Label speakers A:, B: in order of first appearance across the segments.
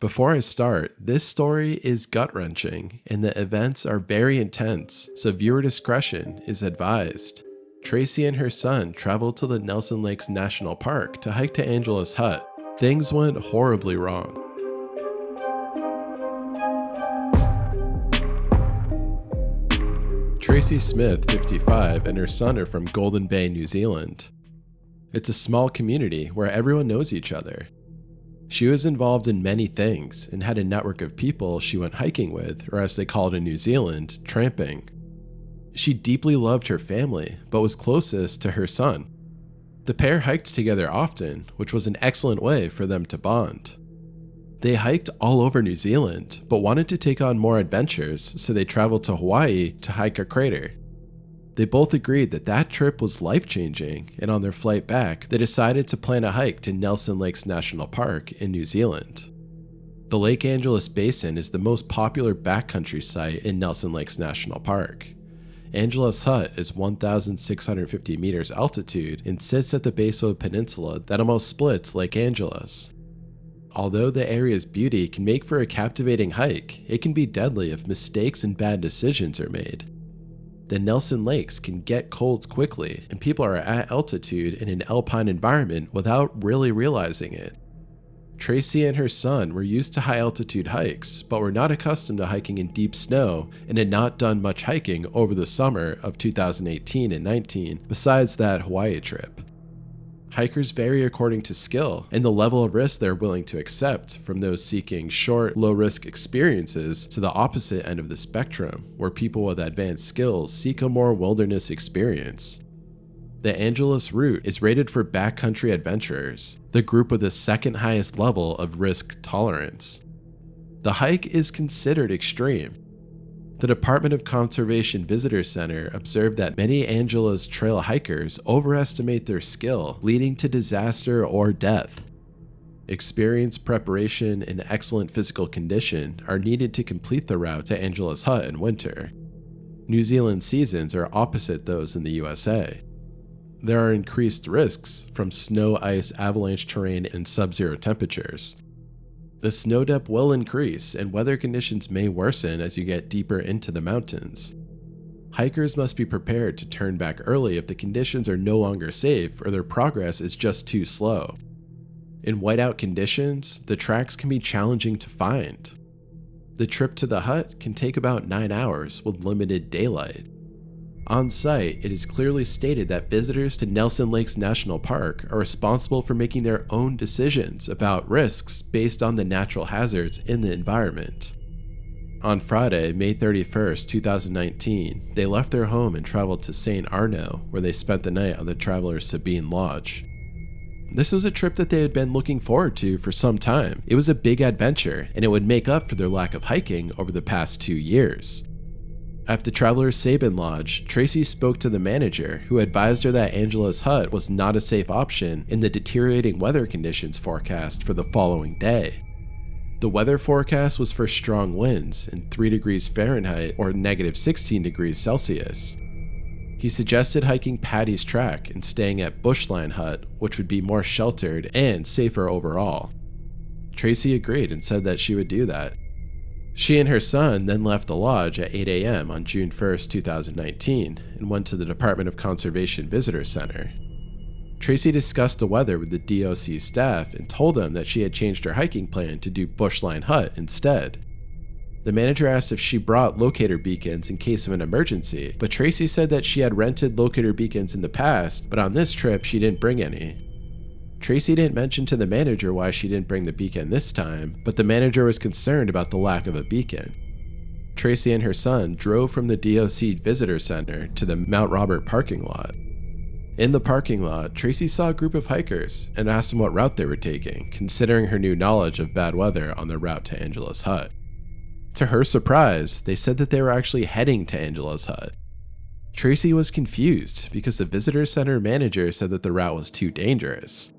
A: Before I start, this story is gut-wrenching and the events are very intense, so viewer discretion is advised. Tracey and her son traveled to the Nelson Lakes National Park to hike to Angelus Hut. Things went horribly wrong. Tracey Smith, 55, and her son are from Golden Bay, New Zealand. It's a small community where everyone knows each other. She was involved in many things and had a network of people she went hiking with, or as they call it in New Zealand, tramping. She deeply loved her family, but was closest to her son. The pair hiked together often, which was an excellent way for them to bond. They hiked all over New Zealand, but wanted to take on more adventures, so they traveled to Hawaii to hike a crater. They both agreed that that trip was life-changing, and on their flight back, they decided to plan a hike to Nelson Lakes National Park in New Zealand. The Lake Angeles Basin is the most popular backcountry site in Nelson Lakes National Park. Angelus Hut is 1,650 meters altitude and sits at the base of a peninsula that almost splits Lake Angeles. Although the area's beauty can make for a captivating hike, it can be deadly if mistakes and bad decisions are made. The Nelson Lakes can get cold quickly, and people are at altitude in an alpine environment without really realizing it. Tracey and her son were used to high altitude hikes, but were not accustomed to hiking in deep snow and had not done much hiking over the summer of 2018 and 19 besides that Hawaii trip. Hikers vary according to skill and the level of risk they're willing to accept, from those seeking short, low-risk experiences to the opposite end of the spectrum, where people with advanced skills seek a more wilderness experience. The Angelus route is rated for backcountry adventurers, the group with the second highest level of risk tolerance. The hike is considered extreme. The Department of Conservation Visitor Center observed that many Angelus trail hikers overestimate their skill, leading to disaster or death. Experience, preparation, and excellent physical condition are needed to complete the route to Angelus Hut in winter. New Zealand seasons are opposite those in the USA. There are increased risks from snow, ice, avalanche terrain, and sub-zero temperatures. The snow depth will increase, and weather conditions may worsen as you get deeper into the mountains. Hikers must be prepared to turn back early if the conditions are no longer safe or their progress is just too slow. In whiteout conditions, the tracks can be challenging to find. The trip to the hut can take about 9 hours with limited daylight. On site, it is clearly stated that visitors to Nelson Lakes National Park are responsible for making their own decisions about risks based on the natural hazards in the environment. On Friday, May 31st, 2019, they left their home and traveled to St. Arnaud, where they spent the night on the Traveler's Sabine Lodge. This was a trip that they had been looking forward to for some time. It was a big adventure, and it would make up for their lack of hiking over the past 2 years. At the Traveler's Sabine Lodge, Tracey spoke to the manager, who advised her that Angelus Hut was not a safe option in the deteriorating weather conditions forecast for the following day. The weather forecast was for strong winds in 3 degrees Fahrenheit or -16 degrees Celsius. He suggested hiking Paddy's Track and staying at Bushline Hut, which would be more sheltered and safer overall. Tracey agreed and said that she would do that. She and her son then left the lodge at 8 a.m. on June 1st, 2019, and went to the Department of Conservation Visitor Center. Tracey discussed the weather with the DOC staff and told them that she had changed her hiking plan to do Bushline Hut instead. The manager asked if she brought locator beacons in case of an emergency, but Tracey said that she had rented locator beacons in the past, but on this trip she didn't bring any. Tracey didn't mention to the manager why she didn't bring the beacon this time, but the manager was concerned about the lack of a beacon. Tracey and her son drove from the DOC Visitor Center to the Mount Robert parking lot. In the parking lot, Tracey saw a group of hikers and asked them what route they were taking, considering her new knowledge of bad weather on the route to Angelus Hut. To her surprise, they said that they were actually heading to Angelus Hut. Tracey was confused because the visitor center manager said that the route was too dangerous.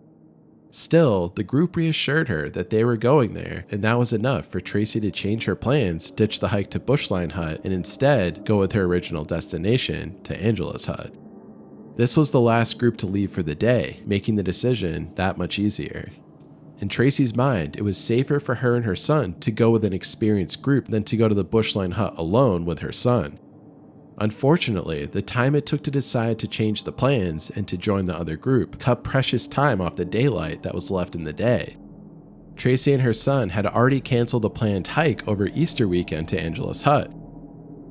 A: Still, the group reassured her that they were going there, and that was enough for Tracey to change her plans, ditch the hike to Bushline Hut, and instead go with her original destination to Angelus Hut. This was the last group to leave for the day, making the decision that much easier. In Tracey's mind, it was safer for her and her son to go with an experienced group than to go to the bushline hut alone with her son. Unfortunately, the time it took to decide to change the plans and to join the other group cut precious time off the daylight that was left in the day. Tracey and her son had already canceled the planned hike over Easter weekend to Angelus Hut.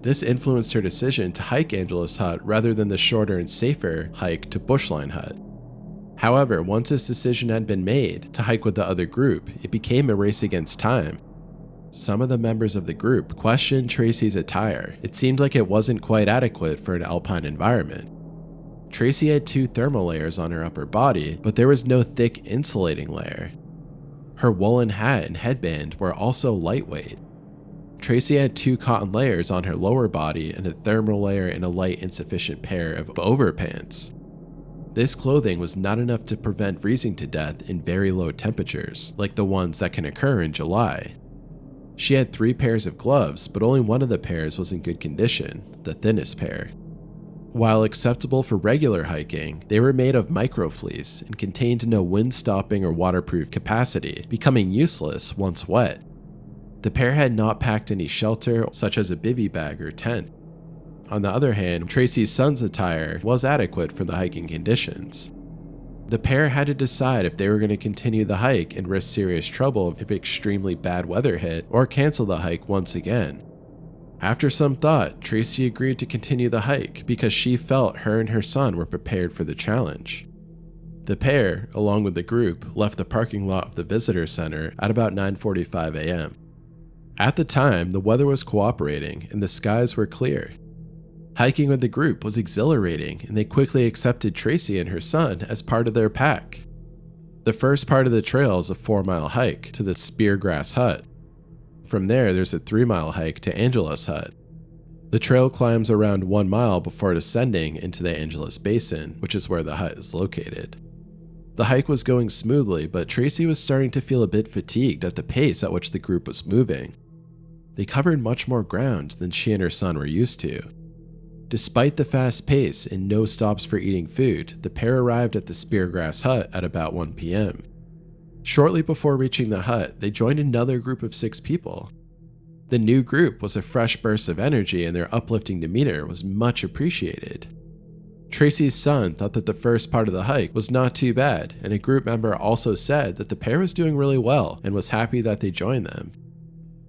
A: This influenced her decision to hike Angelus Hut rather than the shorter and safer hike to Bushline Hut. However, once this decision had been made to hike with the other group, it became a race against time. Some of the members of the group questioned Tracey's attire. It seemed like it wasn't quite adequate for an alpine environment. Tracey had 2 thermal layers on her upper body, but there was no thick insulating layer. Her woolen hat and headband were also lightweight. Tracey had 2 cotton layers on her lower body and a thermal layer and a light insufficient pair of overpants. This clothing was not enough to prevent freezing to death in very low temperatures, like the ones that can occur in July. She had 3 pairs of gloves, but only one of the pairs was in good condition, the thinnest pair. While acceptable for regular hiking, they were made of microfleece and contained no wind-stopping or waterproof capacity, becoming useless once wet. The pair had not packed any shelter, such as a bivy bag or tent. On the other hand, Tracey's son's attire was adequate for the hiking conditions. The pair had to decide if they were going to continue the hike and risk serious trouble if extremely bad weather hit, or cancel the hike once again. After some thought, Tracey agreed to continue the hike because she felt her and her son were prepared for the challenge. The pair, along with the group, left the parking lot of the visitor center at about 9:45 a.m. At the time, the weather was cooperating and the skies were clear. Hiking with the group was exhilarating, and they quickly accepted Tracey and her son as part of their pack. The first part of the trail is a 4-mile hike to the Speargrass Hut. From there, there's a 3-mile hike to Angelus Hut. The trail climbs around 1 mile before descending into the Angelus Basin, which is where the hut is located. The hike was going smoothly, but Tracey was starting to feel a bit fatigued at the pace at which the group was moving. They covered much more ground than she and her son were used to. Despite the fast pace and no stops for eating food, the pair arrived at the Speargrass Hut at about 1 p.m. Shortly before reaching the hut, they joined another group of 6 people. The new group was a fresh burst of energy and their uplifting demeanor was much appreciated. Tracey's son thought that the first part of the hike was not too bad, and a group member also said that the pair was doing really well and was happy that they joined them.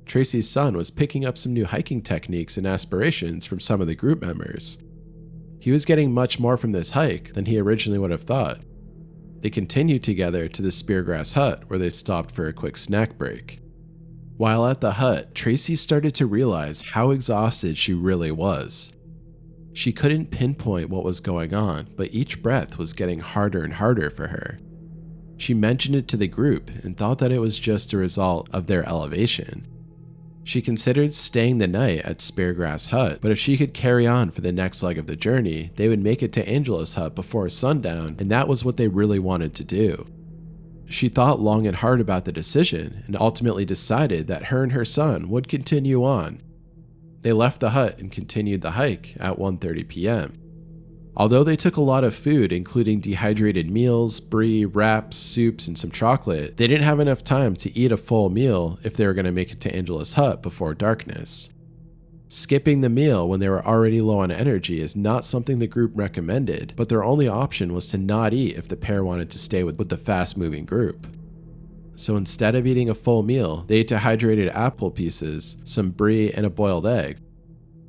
A: Tracey's son was picking up some new hiking techniques and aspirations from some of the group members. He was getting much more from this hike than he originally would have thought. They continued together to the Speargrass Hut, where they stopped for a quick snack break. While at the hut, Tracey started to realize how exhausted she really was. She couldn't pinpoint what was going on, but each breath was getting harder and harder for her. She mentioned it to the group and thought that it was just a result of their elevation. She considered staying the night at Speargrass Hut, but if she could carry on for the next leg of the journey, they would make it to Angelus Hut before sundown, and that was what they really wanted to do. She thought long and hard about the decision, and ultimately decided that her and her son would continue on. They left the hut and continued the hike at 1:30 p.m. Although they took a lot of food, including dehydrated meals, brie, wraps, soups, and some chocolate, they didn't have enough time to eat a full meal if they were going to make it to Angelus Hut before darkness. Skipping the meal when they were already low on energy is not something the group recommended, but their only option was to not eat if the pair wanted to stay with the fast-moving group. So instead of eating a full meal, they ate dehydrated apple pieces, some brie, and a boiled egg.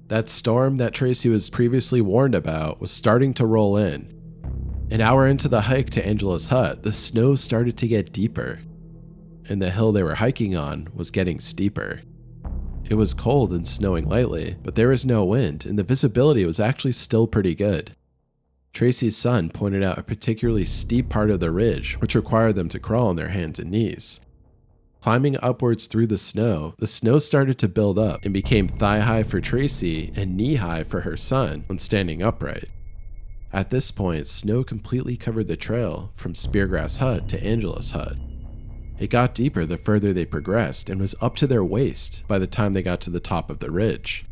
A: That storm that Tracey was previously warned about was starting to roll in. An hour into the hike to Angelus Hut, the snow started to get deeper, and the hill they were hiking on was getting steeper. It was cold and snowing lightly, but there was no wind, and the visibility was actually still pretty good. Tracey's son pointed out a particularly steep part of the ridge, which required them to crawl on their hands and knees. Climbing upwards through the snow started to build up and became thigh-high for Tracey and knee-high for her son when standing upright. At this point, snow completely covered the trail from Speargrass Hut to Angelus Hut. It got deeper the further they progressed and was up to their waist by the time they got to the top of the ridge.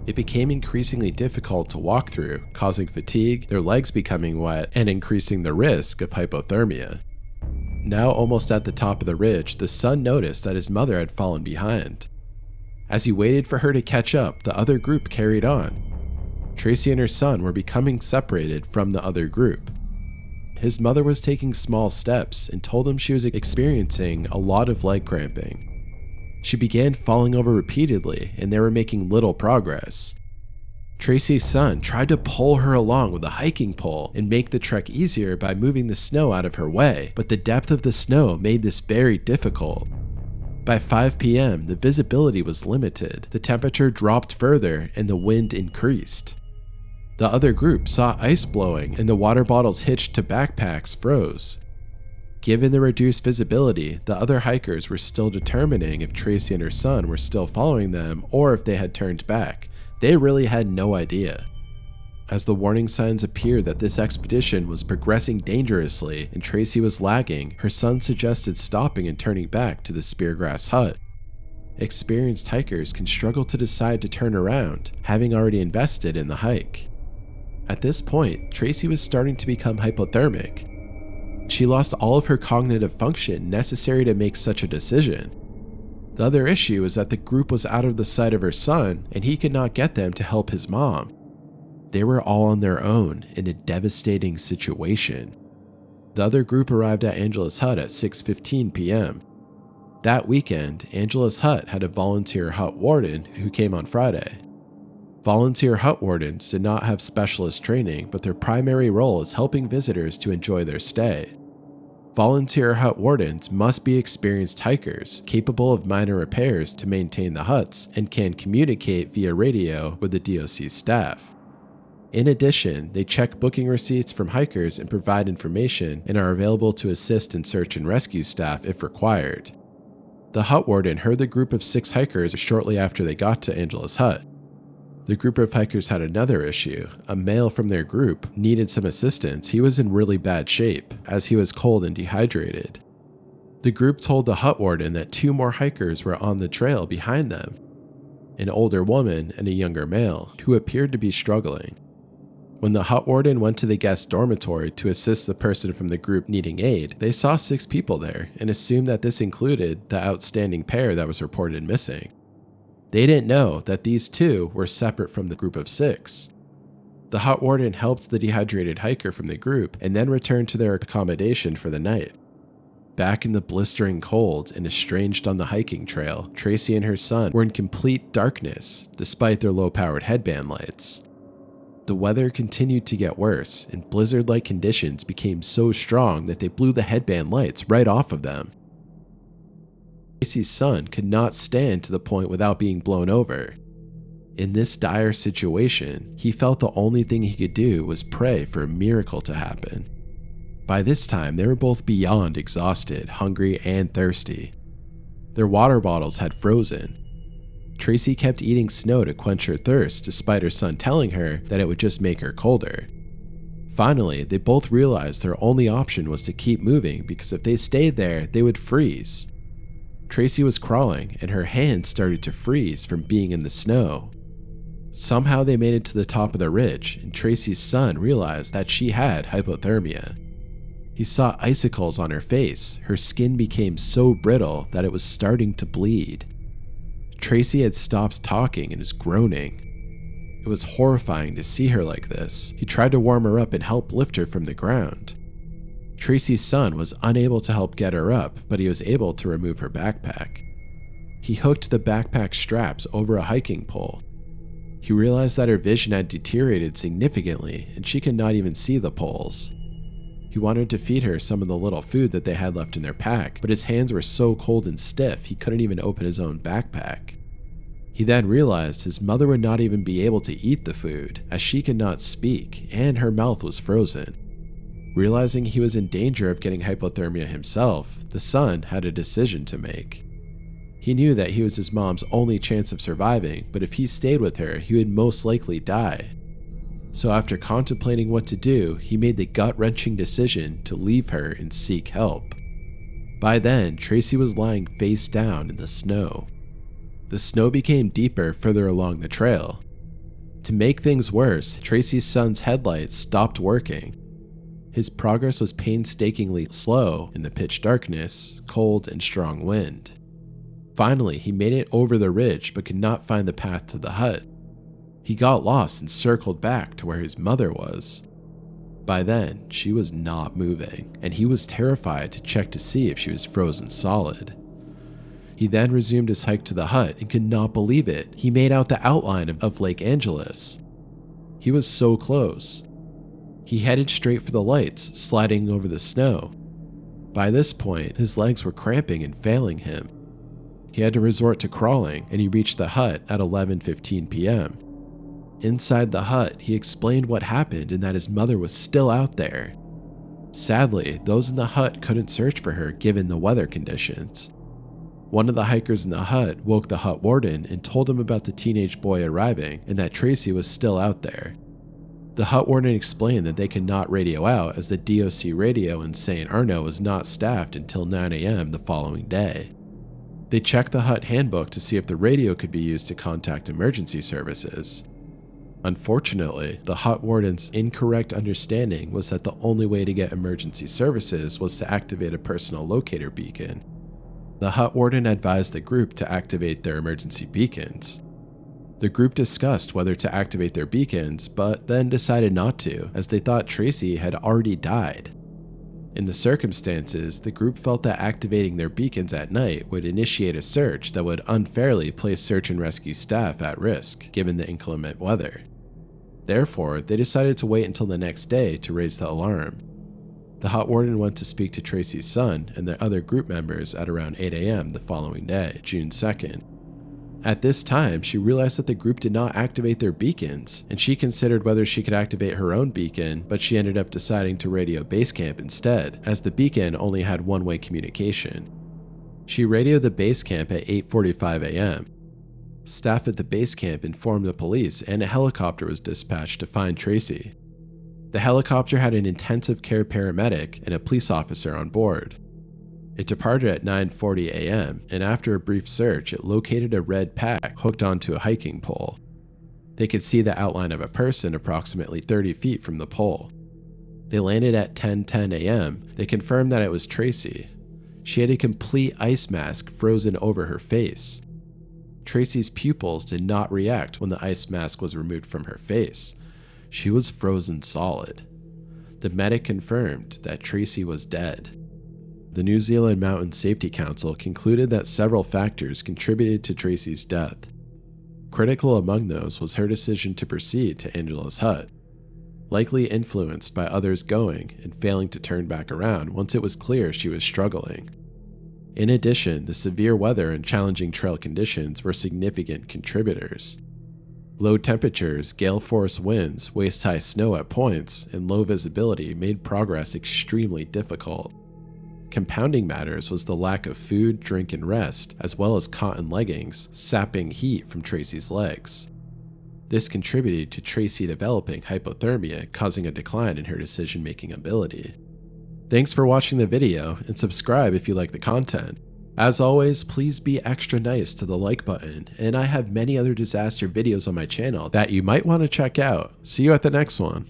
A: It became increasingly difficult to walk through, causing fatigue, their legs becoming wet, and increasing the risk of hypothermia. Now almost at the top of the ridge, the son noticed that his mother had fallen behind. As he waited for her to catch up, the other group carried on. Tracey and her son were becoming separated from the other group. His mother was taking small steps and told him she was experiencing a lot of leg cramping. She began falling over repeatedly, and they were making little progress. Tracey's son tried to pull her along with a hiking pole and make the trek easier by moving the snow out of her way, but the depth of the snow made this very difficult. By 5 p.m., the visibility was limited, the temperature dropped further, and the wind increased. The other group saw ice blowing, and the water bottles hitched to backpacks froze. Given the reduced visibility, the other hikers were still determining if Tracey and her son were still following them or if they had turned back. They really had no idea. As the warning signs appeared that this expedition was progressing dangerously and Tracey was lagging, her son suggested stopping and turning back to the Speargrass Hut. Experienced hikers can struggle to decide to turn around, having already invested in the hike. At this point, Tracey was starting to become hypothermic. She lost all of her cognitive function necessary to make such a decision. The other issue is that the group was out of the sight of her son, and he could not get them to help his mom. They were all on their own in a devastating situation. The other group arrived at Angelus Hut at 6:15 p.m. That weekend, Angelus Hut had a volunteer hut warden who came on Friday. Volunteer hut wardens did not have specialist training, but their primary role is helping visitors to enjoy their stay. Volunteer hut wardens must be experienced hikers, capable of minor repairs to maintain the huts, and can communicate via radio with the DOC staff. In addition, they check booking receipts from hikers and provide information, and are available to assist in search and rescue staff if required. The hut warden heard the group of 6 hikers shortly after they got to Angelus Hut. The group of hikers had another issue. A male from their group needed some assistance. He was in really bad shape, as he was cold and dehydrated. The group told the hut warden that 2 more hikers were on the trail behind them, an older woman and a younger male, who appeared to be struggling. When the hut warden went to the guest dormitory to assist the person from the group needing aid, they saw 6 people there and assumed that this included the outstanding pair that was reported missing. They didn't know that these 2 were separate from the group of 6. The hut warden helped the dehydrated hiker from the group and then returned to their accommodation for the night. Back in the blistering cold and estranged on the hiking trail, Tracey and her son were in complete darkness despite their low-powered headband lights. The weather continued to get worse, and blizzard-like conditions became so strong that they blew the headband lights right off of them. Tracey's son could not stand to the point without being blown over. In this dire situation, he felt the only thing he could do was pray for a miracle to happen. By this time, they were both beyond exhausted, hungry, and thirsty. Their water bottles had frozen. Tracey kept eating snow to quench her thirst, despite her son telling her that it would just make her colder. Finally, they both realized their only option was to keep moving, because if they stayed there, they would freeze. Tracey was crawling, and her hands started to freeze from being in the snow. Somehow they made it to the top of the ridge, and Tracey's son realized that she had hypothermia. He saw icicles on her face. Her skin became so brittle that it was starting to bleed. Tracey had stopped talking and was groaning. It was horrifying to see her like this. He tried to warm her up and help lift her from the ground. Tracey's son was unable to help get her up, but he was able to remove her backpack. He hooked the backpack straps over a hiking pole. He realized that her vision had deteriorated significantly, and she could not even see the poles. He wanted to feed her some of the little food that they had left in their pack, but his hands were so cold and stiff he couldn't even open his own backpack. He then realized his mother would not even be able to eat the food, as she could not speak, and her mouth was frozen. Realizing he was in danger of getting hypothermia himself, the son had a decision to make. He knew that he was his mom's only chance of surviving, but if he stayed with her, he would most likely die. So after contemplating what to do, he made the gut-wrenching decision to leave her and seek help. By then, Tracey was lying face down in the snow. The snow became deeper further along the trail. To make things worse, Tracey's son's headlights stopped working. His progress was painstakingly slow in the pitch darkness, cold, and strong wind. Finally, he made it over the ridge but could not find the path to the hut. He got lost and circled back to where his mother was. By then, she was not moving, and he was terrified to check to see if she was frozen solid. He then resumed his hike to the hut and could not believe it. He made out the outline of Lake Angelus. He was so close. He headed straight for the lights, sliding over the snow. By this point, his legs were cramping and failing him. He had to resort to crawling, and he reached the hut at 11:15 p.m. Inside the hut, he explained what happened and that his mother was still out there. Sadly, those in the hut couldn't search for her given the weather conditions. One of the hikers in the hut woke the hut warden and told him about the teenage boy arriving and that Tracey was still out there. The hut warden explained that they could not radio out as the DOC radio in St. Arnaud was not staffed until 9 a.m. the following day. They checked the hut handbook to see if the radio could be used to contact emergency services. Unfortunately, the hut warden's incorrect understanding was that the only way to get emergency services was to activate a personal locator beacon. The hut warden advised the group to activate their emergency beacons. The group discussed whether to activate their beacons, but then decided not to, as they thought Tracey had already died. In the circumstances, the group felt that activating their beacons at night would initiate a search that would unfairly place search and rescue staff at risk, given the inclement weather. Therefore, they decided to wait until the next day to raise the alarm. The hut warden went to speak to Tracey's son and the other group members at around 8 a.m. the following day, June 2nd. At this time, she realized that the group did not activate their beacons, and she considered whether she could activate her own beacon, but she ended up deciding to radio base camp instead, as the beacon only had one-way communication. She radioed the base camp at 8:45 a.m. Staff at the base camp informed the police, and a helicopter was dispatched to find Tracey. The helicopter had an intensive care paramedic and a police officer on board. It departed at 9:40 a.m., and after a brief search, it located a red pack hooked onto a hiking pole. They could see the outline of a person approximately 30 feet from the pole. They landed at 10:10 a.m. They confirmed that it was Tracey. She had a complete ice mask frozen over her face. Tracey's pupils did not react when the ice mask was removed from her face. She was frozen solid. The medic confirmed that Tracey was dead. The New Zealand Mountain Safety Council concluded that several factors contributed to Tracey's death. Critical among those was her decision to proceed to Angelus Hut, likely influenced by others going and failing to turn back around once it was clear she was struggling. In addition, the severe weather and challenging trail conditions were significant contributors. Low temperatures, gale-force winds, waist-high snow at points, and low visibility made progress extremely difficult. Compounding matters was the lack of food, drink, and rest, as well as cotton leggings, sapping heat from Tracey's legs. This contributed to Tracey developing hypothermia, causing a decline in her decision-making ability. Thanks for watching the video, and subscribe if you like the content. As always, please be extra nice to the like button, and I have many other disaster videos on my channel that you might want to check out. See you at the next one.